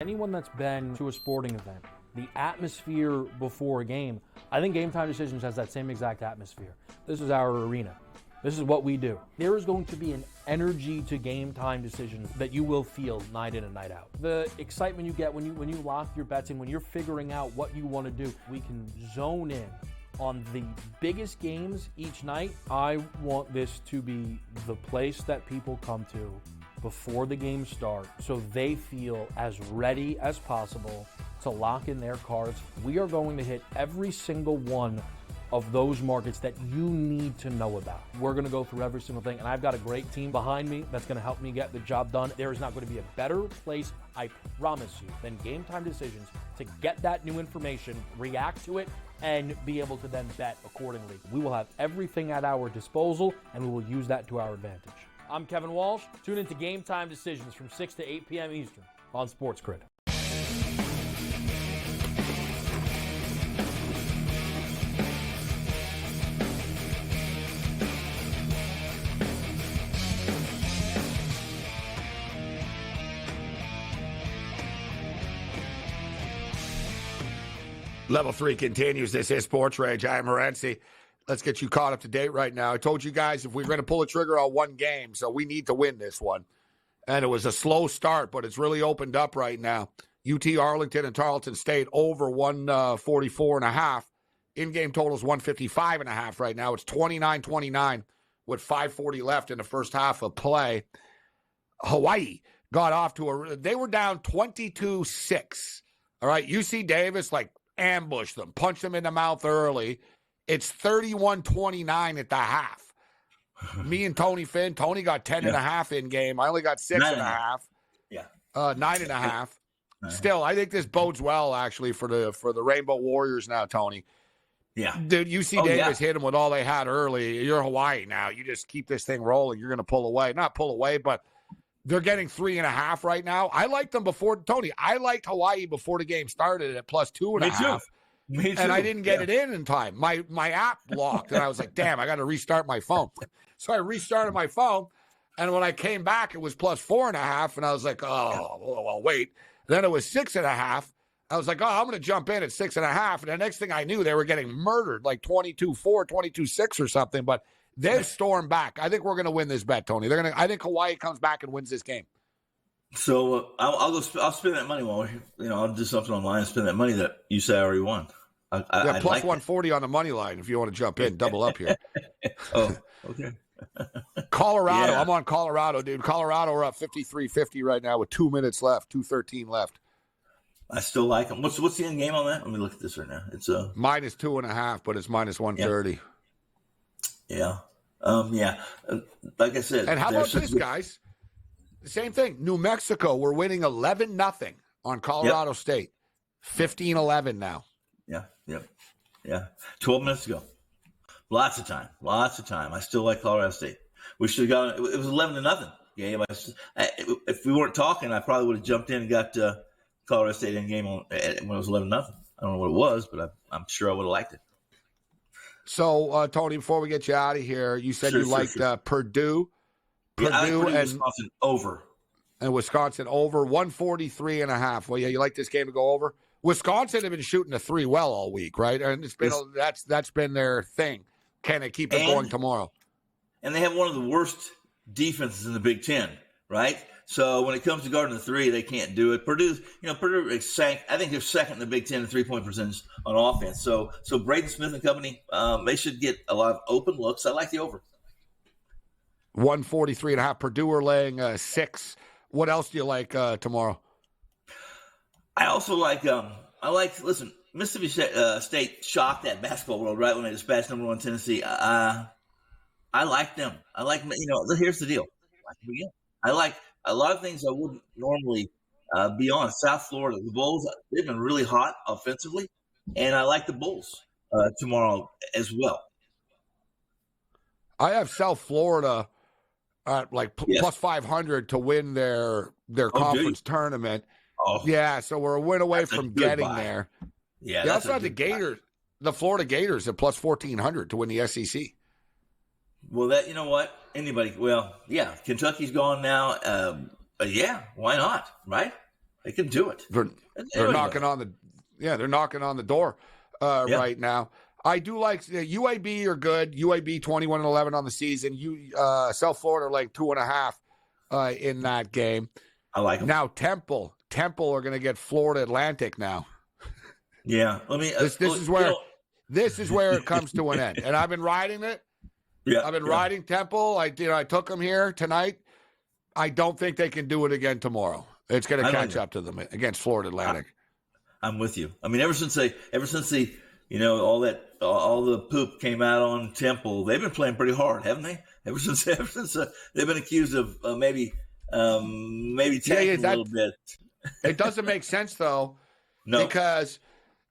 Anyone that's been to a sporting event, the atmosphere before a game, I think Game Time Decisions has that same exact atmosphere. This is our arena. This is what we do. There is going to be an energy to Game Time Decisions that you will feel night in and night out. The excitement you get when you lock your bets in, when you're figuring out what you want to do, we can zone in on the biggest games each night. I want this to be the place that people come to before the games start so they feel as ready as possible to lock in their cards. We are going to hit every single one of those markets that you need to know about. We're going to go through every single thing, and I've got a great team behind me that's going to help me get the job done. There is not going to be a better place, I promise you, than Game Time Decisions to get that new information, react to it, and be able to then bet accordingly. We will have everything at our disposal, and we will use that to our advantage. I'm Kevin Walsh. Tune into Game Time Decisions from 6 to 8 p.m. Eastern on SportsGrid. Level 3 continues. This is SportsRage. I am Morency. Let's get you caught up to date right now. I told you guys if we're going to pull a trigger on one game, so we need to win this one. And it was a slow start, but it's really opened up right now. UT Arlington and Tarleton State over 144.5. In-game totals 155.5 right now. It's 29-29 with 5:40 left in the first half of play. Hawaii got off to they were down 22-6. All right, UC Davis ambushed them, punched them in the mouth early. It's 31-29 at the half. Me and Tony Finn. Tony got 10.5 in game. I only got 6.5. Yeah. 9.5. Still, I think this bodes well actually for the Rainbow Warriors now, Tony. Yeah. Dude, UC Davis hit them with all they had early. You're Hawaii now. You just keep this thing rolling. You're going to pull away. Not pull away, but they're getting 3.5 right now. I liked them before, Tony. I liked Hawaii before the game started at plus 2.5. Me too. And I didn't get it in time. My app blocked, and I was like, damn, I got to restart my phone. So I restarted my phone, and when I came back, it was plus 4.5, and I was like, oh, well, wait. Then it was 6.5. I was like, oh, I'm going to jump in at 6.5. And the next thing I knew, they were getting murdered, like 22-4, 22-6 or something. But they've stormed back. I think we're going to win this bet, Tony. I think Hawaii comes back and wins this game. So I'll spend that money I'll do something online and spend that money that you say I already won. Plus like 140 on the money line if you want to jump in, double up here. Oh, okay. Colorado. Yeah. I'm on Colorado, dude. Colorado are up 53-50 right now with 2 minutes left, 2:13 left. I still like them. What's the end game on that? Let me look at this right now. It's minus 2.5, but it's minus 130. Yeah. Like I said. And how about this, guys? The same thing. New Mexico, we're winning 11-0 on Colorado State. 15-11 now. Yeah. 12 minutes to go. Lots of time. I still like Colorado State. We should have gone. It was 11-0 game. If we weren't talking, I probably would have jumped in and got Colorado State in game when it was 11-0. I don't know what it was, but I'm sure I would have liked it. So, Tony, before we get you out of here, you said you liked Purdue. I like and Wisconsin over. And Wisconsin over 143.5. Well, yeah, you like this game to go over? Wisconsin have been shooting the 3 well all week, right? And it's been that's been their thing. Can they keep it going tomorrow? And they have one of the worst defenses in the Big Ten, right? So when it comes to guarding the 3, they can't do it. Purdue sank. I think they're second in the Big Ten in 3-point percentage on offense. So Braden Smith and company, they should get a lot of open looks. I like the over. 143.5. Purdue are laying 6. What else do you like tomorrow? I also like. Listen, Mississippi State shocked that basketball world right when they dispatched number 1 Tennessee. I like them. I like. Here's the deal. I like a lot of things I wouldn't normally be on. South Florida, the Bulls, they've been really hot offensively, and I like the Bulls tomorrow as well. I have South Florida at plus 500 to win their conference tournament. Oh, yeah, so we're a win away from getting there. Yeah, they also have the Gators, the Florida Gators at plus 1,400 to win the SEC. Well, you know what? Anybody? Well, yeah, Kentucky's gone now. Yeah, why not? Right? They can do it. They're knocking on the door right now. I do like UAB are good. UAB 21-11 on the season. South Florida like 2.5 in that game. I like them. Now Temple are going to get Florida Atlantic now. Yeah, let me. This is where it comes to an end. And I've been riding it. Yeah, I've been riding Temple. I took them here tonight. I don't think they can do it again tomorrow. It's going to catch up to them against Florida Atlantic. I'm with you. I mean, ever since the all the poop came out on Temple, they've been playing pretty hard, haven't they? Ever since they've been accused of maybe tanking a little bit. It doesn't make sense though, because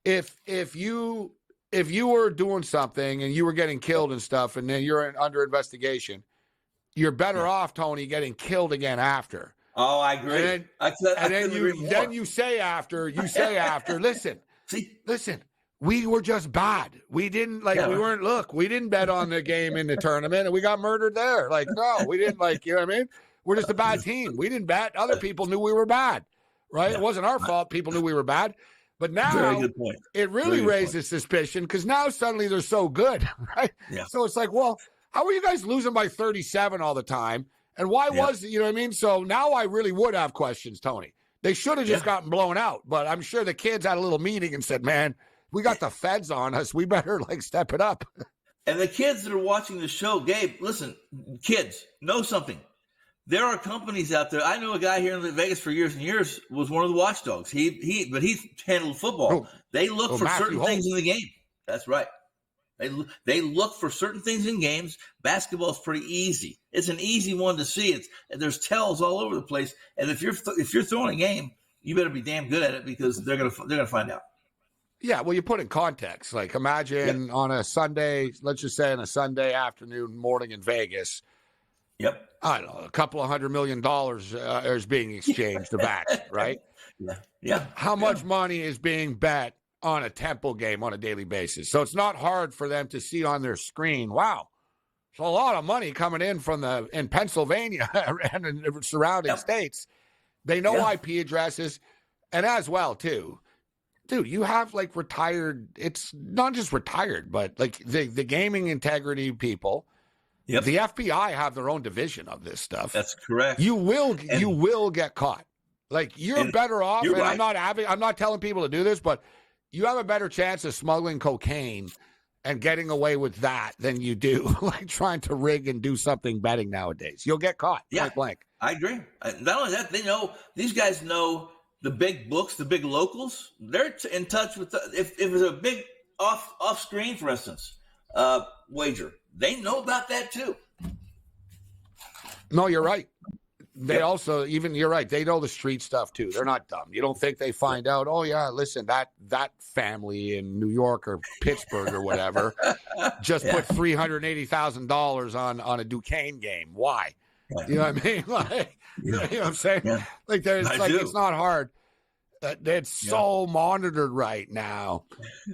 if you were doing something and you were getting killed and stuff, and then you're under investigation, you're better off, Tony, getting killed again after. Oh, I agree. Then you say after, listen, we were just bad. We didn't we didn't bet on the game in the tournament and we got murdered there. No, we didn't you know what I mean? We're just a bad team. We didn't bet. Other people knew we were bad, right? It wasn't our fault. People knew we were bad. But now Very good point. it really raises suspicion because now suddenly they're so good, right? Yeah. So it's like, well, how are you guys losing by 37 all the time? And why was it, you know what I mean? So now I really would have questions, Tony. They should have just gotten blown out. But I'm sure the kids had a little meeting and said, man, we got the feds on us. We better, step it up. And the kids that are watching the show, Gabe, listen, kids, know something. There are companies out there. I know a guy here in Vegas for years and years was one of the watchdogs. But he handled football. They look for certain things in the game. That's right. They look for certain things in games. Basketball is pretty easy. It's an easy one to see. There's tells all over the place. And if you're throwing a game, you better be damn good at it because they're gonna find out. Yeah, well, you put in context. Like, imagine on a Sunday, let's just say on a Sunday afternoon, morning in Vegas. Yep. I don't know, a couple of $100 million is being exchanged to bats, right? Yeah. How much money is being bet on a Temple game on a daily basis? So it's not hard for them to see on their screen, wow, there's a lot of money coming in in Pennsylvania and in the surrounding states. They know IP addresses, and as well, too. Dude, you have retired, it's not just retired, but the gaming integrity people. Yep. The FBI have their own division of this stuff. That's correct. You will get caught. You're better off, and right. I'm not telling people to do this, but you have a better chance of smuggling cocaine and getting away with that than you do trying to rig and do something betting nowadays. You'll get caught. Point blank. I agree. Not only that, these guys know the big books, the big locals. They're in touch with if it's a big off screen, for instance, wager. They know about that too. No, you're right. They also, you're right. They know the street stuff too. They're not dumb. You don't think they find out, oh yeah, listen, that family in New York or Pittsburgh or whatever just put $380,000 on a Duquesne game. Why? You know what I mean? You know what I'm saying? Yeah. It's not hard. It's so monitored right now.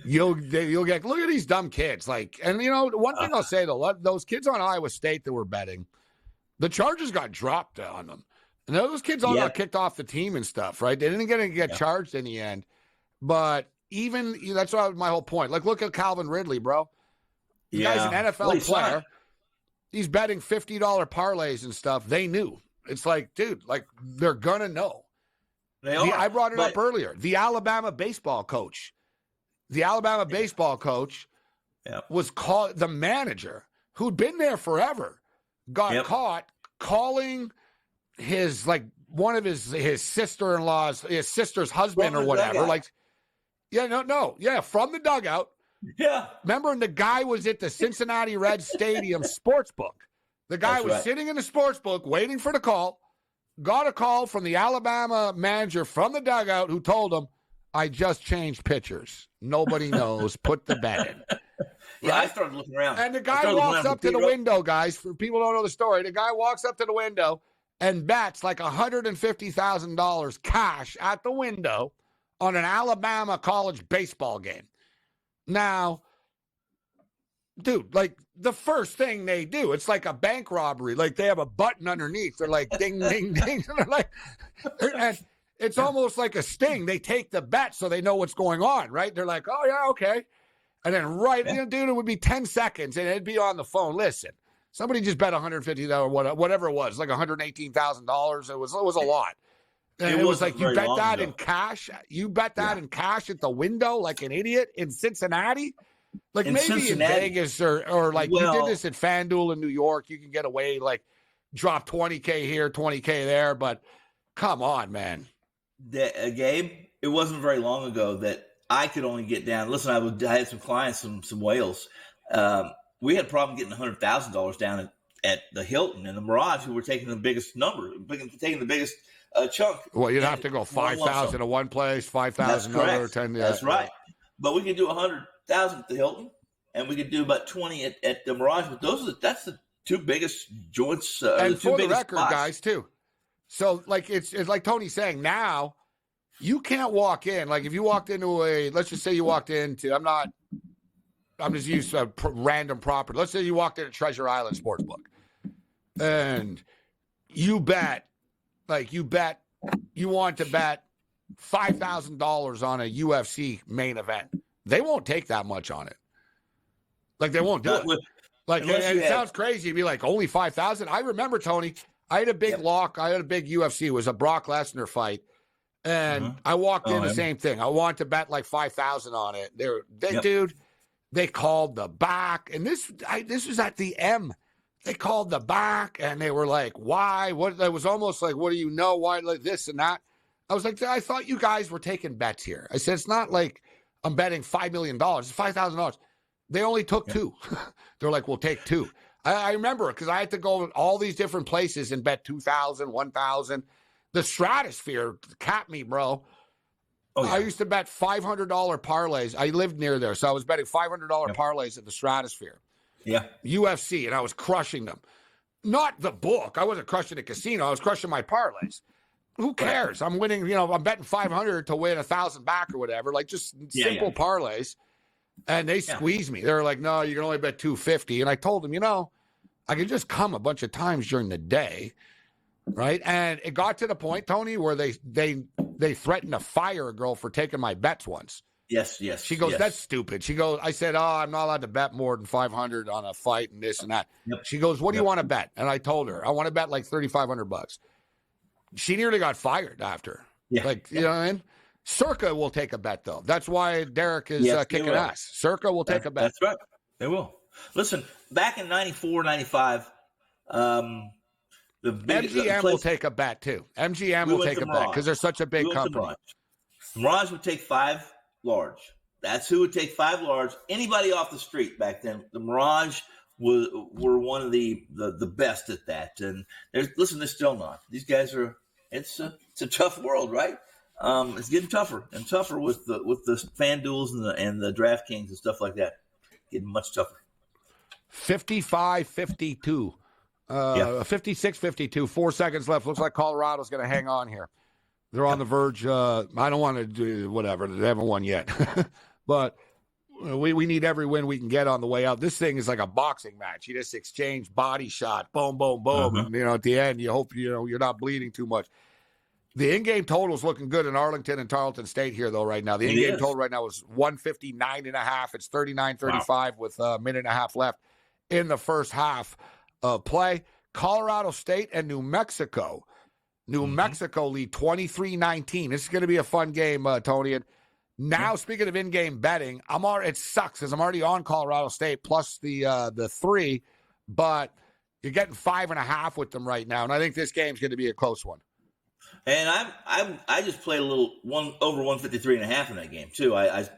You'll get, look at these dumb kids. One thing I'll say though, those kids on Iowa State that were betting, the charges got dropped on them. And those kids all got kicked off the team and stuff, right? They didn't get charged in the end. But that's my whole point. Look at Calvin Ridley, bro. The guy's an NFL player. He's betting $50 parlays and stuff. They knew. It's dude, they're going to know. They are. I brought it up earlier. The Alabama baseball coach. Was called, the manager who'd been there forever got caught calling his one of his sister-in-law's, his sister's husband or whatever. From the dugout. Yeah. Remember when the guy was at the Cincinnati Reds Stadium sportsbook? The guy was sitting in the sportsbook waiting for the call. Got a call from the Alabama manager from the dugout who told him, I just changed pitchers. Nobody knows. Put the bet in. Yeah, I started looking around. And the guy walks up to the window, guys. For people who don't know the story, the guy walks up to the window and bets $150,000 cash at the window on an Alabama college baseball game. Now, dude, the first thing they do, it's like a bank robbery. They have a button underneath. They're ding, ding, ding. And it's almost like a sting. They take the bet so they know what's going on, right? They're like, oh, yeah, okay. And then dude, it would be 10 seconds, and it'd be on the phone. Listen, somebody just bet $150, whatever it was, $118,000. It was a lot. And it was you bet that in cash. You bet that in cash at the window like an idiot in Cincinnati. Maybe in Vegas or you did this at FanDuel in New York. You can get away, drop $20K here, $20K there. But come on, man. Gabe, it wasn't very long ago that I could only get down. Listen, I had some clients, some whales. We had a problem getting $100,000 down at the Hilton and the Mirage, who were taking the biggest taking the biggest chunk. Well, you'd have to go 5,000 to one place, 5,000 other, 10. That's right. But we could do 100,000 at the Hilton, and we could do about 20 at the Mirage. But that's the two biggest joints. And for the record, spots. guys, too. So it's like Tony's saying now. You can't walk in. If you walked into let's just say you walked into, I'm just using a random property. Let's say you walked into Treasure Island Sportsbook and you bet, you want to bet $5,000 on a UFC main event. They won't take that much on it. Like, they won't do it. Like, and it sounds crazy to be like, only 5,000. I remember, Tony, I had a big lock. I had a big UFC. It was a Brock Lesnar fight. And I walked in the same thing. I wanted to bet like 5,000 on it. Dude, they called the back. And this was at the M. They called the back and they were like, why? What? It was almost like, what do you know? Why like this and that? I was like, I thought you guys were taking bets here. I said, it's not like I'm betting $5 million. It's $5,000. They only took two. They're like, we'll take two. I remember it because I had to go to all these different places and bet 2,000, 1,000. The Stratosphere capped me, bro. Oh, yeah. I used to bet $500 parlays. I lived near there, so I was betting $500 parlays at the Stratosphere. Yeah. UFC, and I was crushing them. Not the book. I wasn't crushing the casino. I was crushing my parlays. Who cares? I'm winning, I'm betting 500 to win 1,000 back or whatever. Like, just simple parlays. And they squeezed me. They were like, no, you can only bet 250. And I told them, I could just come a bunch of times during the day, right? And it got to the point, Tony, where they threatened to fire a girl for taking my bets once. Yes. She goes, that's stupid. She goes, I said, I'm not allowed to bet more than 500 on a fight and this and that. She goes, what do you want to bet? And I told her, I want to bet like $3,500. She nearly got fired after. You know what I mean? Circa will take a bet, though. That's why Derek is kicking ass. Circa will take a bet. That's right. They will. Listen, back in 94, 95, MGM will take a bet, too. MGM will take a bet because they're such a big company. Mirage would take 5 large. That's who would take 5 large. Anybody off the street back then. The Mirage were one of the best at that. And they're still not. These guys are. It's a tough world, right? It's getting tougher and tougher with the FanDuels and the DraftKings and stuff like that. Getting much tougher. 55-52. 56-52. 4 seconds left. Looks like Colorado's going to hang on here. They're on the verge. I don't want to do whatever. They haven't won yet. But we need every win we can get on the way out. This thing is like a boxing match. You just exchange body shot. Boom, boom, boom. And, at the end, you hope, you're not bleeding too much. The in-game total is looking good in Arlington and Tarleton State here, though, right now. The in-game total right now is 159.5. It's 39-35 with a minute and a half left in the first half of play. Colorado State and New Mexico. New Mexico lead 23-19. This is going to be a fun game, Tony. And now, speaking of in-game betting, it sucks because I'm already on Colorado State plus the 3, but you're getting 5.5 with them right now. And I think this game's going to be a close one. And I just played a little over 153.5 in that game too. I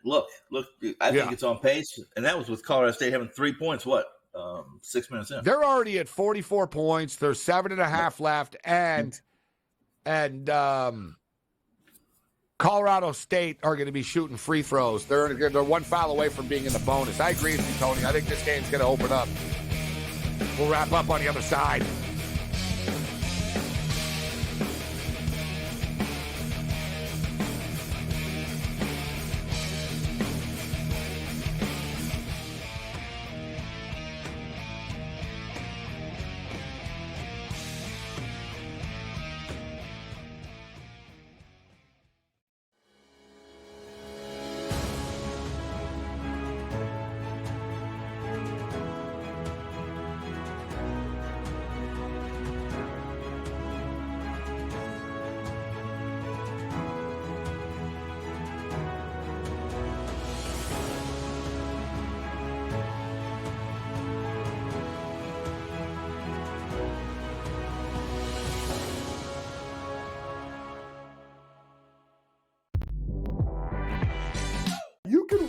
look. I think it's on pace, and that was with Colorado State having 3 points. 6 minutes in. They're already at 44 points. There's 7.5 left, and Colorado State are going to be shooting free throws. They're one foul away from being in the bonus. I agree with you, Tony. I think this game's going to open up. We'll wrap up on the other side.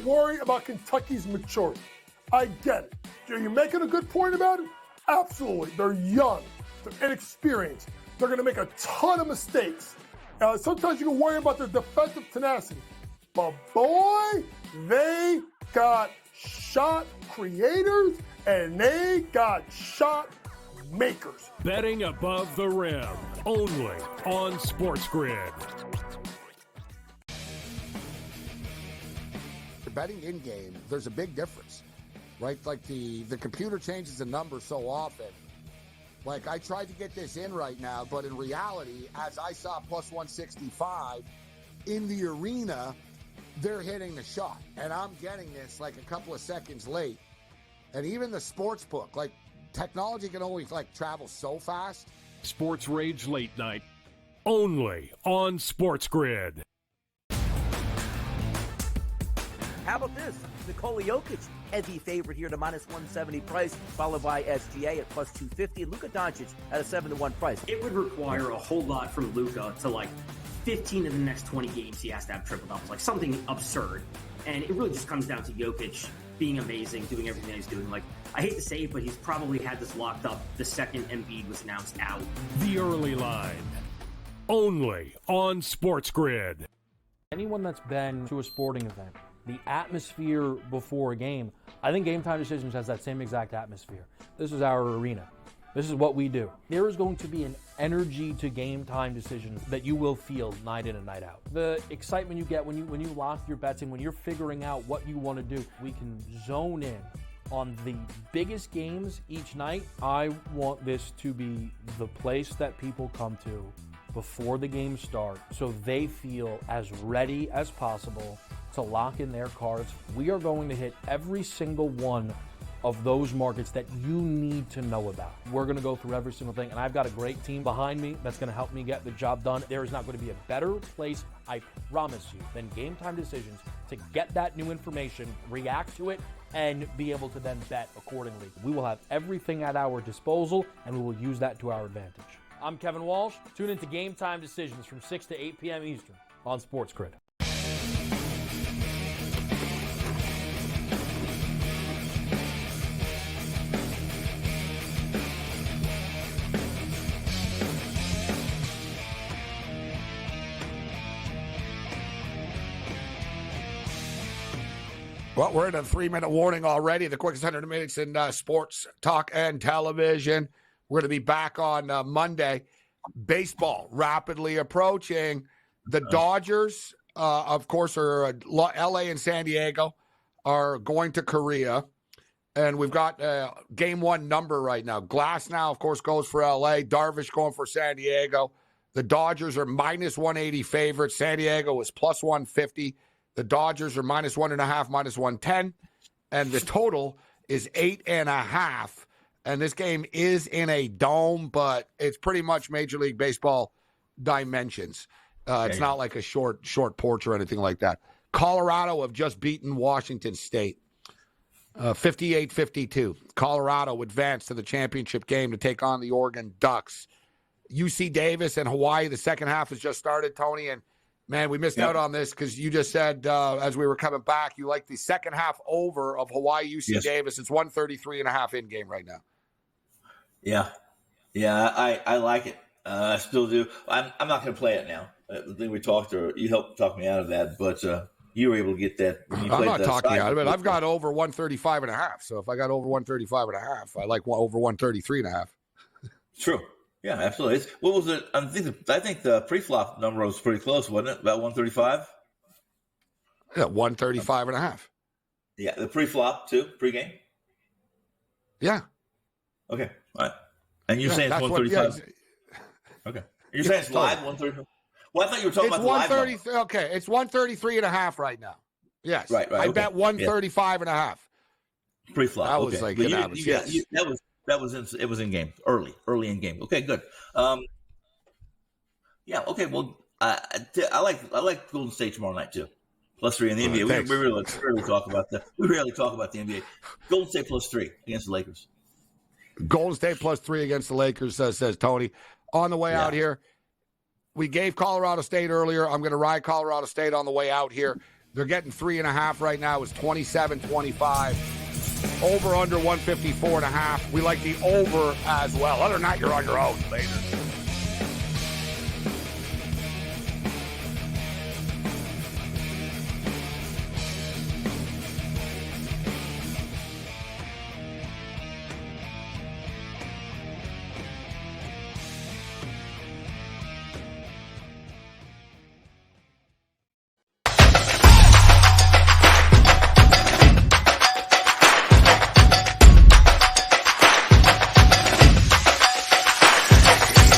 Worry about Kentucky's maturity. I get it. Are you making a good point about it? Absolutely. They're young. They're inexperienced. They're going to make a ton of mistakes. Sometimes you can worry about their defensive tenacity. But boy, they got shot creators and they got shot makers. Betting above the rim, only on SportsGrid. Betting in game, there's a big difference, right? Like the computer changes the number so often. Like I tried to get this in right now, but in reality, as I saw plus 165, in the arena, they're hitting the shot. And I'm getting this like a couple of seconds late. And even the sports book, like technology can always like travel so fast. SportsRage Late Night, only on SportsGrid. How about this? Nikola Jokic, heavy favorite here at a -170 price, followed by SGA at +250, and Luka Doncic at a 7-1 price. It would require a whole lot from Luka to, like, 15 of the next 20 games he has to have triple doubles, like something absurd. And it really just comes down to Jokic being amazing, doing everything he's doing. Like, I hate to say it, but he's probably had this locked up the second Embiid was announced out. The Early Line, only on SportsGrid. Anyone that's been to a sporting event, the atmosphere before a game, I think Game Time Decisions has that same exact atmosphere. This is our arena. This is what we do. There is going to be an energy to Game Time Decisions that you will feel night in and night out. The excitement you get when you lock your bets in, when you're figuring out what you want to do, we can zone in on the biggest games each night. I want this to be the place that people come to before the games start so they feel as ready as possible to lock in their cards. We are going to hit every single one of those markets that you need to know about. We're going to go through every single thing, and I've got a great team behind me that's going to help me get the job done. There is not going to be a better place, I promise you, than Game Time Decisions to get that new information, react to it, and be able to then bet accordingly. We will have everything at our disposal, and we will use that to our advantage. I'm Kevin Walsh. Tune into Game Time Decisions from 6 to 8 p.m. Eastern on SportsGrid. Well, we're in a 3-minute warning already, the quickest 100 minutes in sports talk and television. We're going to be back on Monday. Baseball rapidly approaching. The Dodgers, of course, are L.A. and San Diego are going to Korea. And we've got game one number right now. Glass now, of course, goes for L.A. Darvish going for San Diego. The Dodgers are -180 favorites. San Diego is +150. The Dodgers are -1.5, -110. And the total is 8.5. And this game is in a dome, but it's pretty much Major League Baseball dimensions. It's not like a short porch or anything like that. Colorado have just beaten Washington State, 58-52. Colorado advanced to the championship game to take on the Oregon Ducks. UC Davis and Hawaii, the second half has just started, Tony, and man, we missed out on this because you just said as we were coming back, you like the second half over of Hawaii UC Davis. It's 133.5 in game right now. Yeah, I like it. I still do. I'm not going to play it now. The thing we talked, or you helped talk me out of that, but you were able to get that. When you I'm not talking out of it. I've I've got over 135.5. So if I got over 135.5, I like over 133.5. True. Yeah, absolutely. What was it? I think the pre-flop number was pretty close, wasn't it? About 135? Yeah, 135.5. Yeah, the pre-flop too, pre-game? Yeah. Okay, all right. And you're saying it's 135? Okay. You're saying it's live 135? Well, I thought you were talking about the live number. Okay, it's 133.5 right now. Yes. Right. I bet 135.5. Pre-flop. That was like That was in game, early in game. Okay, good. Yeah. Okay. Well, I like Golden State tomorrow night too. +3 in the NBA. We rarely talk about that. We rarely talk about the NBA. Golden State +3 against the Lakers. Golden State +3 against the Lakers, says Tony. On the way out here, we gave Colorado State earlier. I'm going to ride Colorado State on the way out here. They're getting 3.5 right now. It's 27-25. Over under 154.5. We like the over as well. Other than that, you're on your own later.